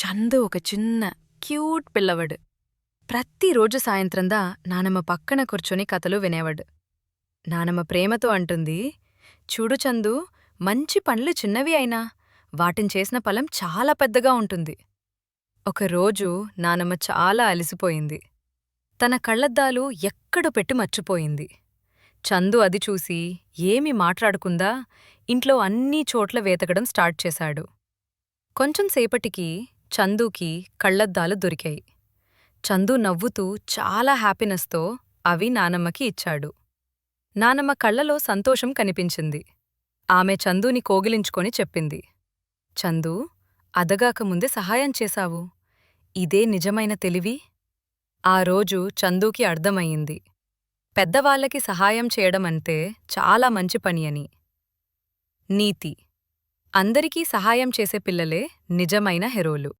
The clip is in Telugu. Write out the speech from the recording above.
చందు ఒక చిన్న క్యూట్ పిల్లవాడు. ప్రతిరోజు సాయంత్రందా నానమ్మ పక్కన కూర్చొని కథలు వినేవాడు. నానమ్మ ప్రేమతో అంటుంది, చూడు చందు, మంచి పండ్లు చిన్నవి అయినా వాటిని చేసిన ఫలం చాలా పెద్దగా ఉంటుంది. ఒకరోజు నానమ్మ చాలా అలిసిపోయింది. తన కళ్లద్దాలు ఎక్కడో పెట్టి మర్చిపోయింది. చందు అది చూసి ఏమీ మాట్లాడకుండా ఇంట్లో అన్నీ చోట్ల వేతకడం స్టార్ట్ చేశాడు. కొంచెం సేపటికి చందూకి కళ్లద్దాలు దొరికాయి. చందు నవ్వుతూ చాలా హ్యాపీనెస్తో అవి నానమ్మకి ఇచ్చాడు. నానమ్మ కళ్లలో సంతోషం కనిపించింది. ఆమె చందూని కోగిలించుకొని చెప్పింది, చందూ, అదగాక ముందే సహాయం చేశావు. ఇదే నిజమైన తెలివి. ఆ రోజు చందూకి అర్థమయ్యింది, పెద్దవాళ్లకి సహాయం చేయడమంటే చాలా మంచి పని అని. నీతి: అందరికీ సహాయం చేసే పిల్లలే నిజమైన హీరోలు.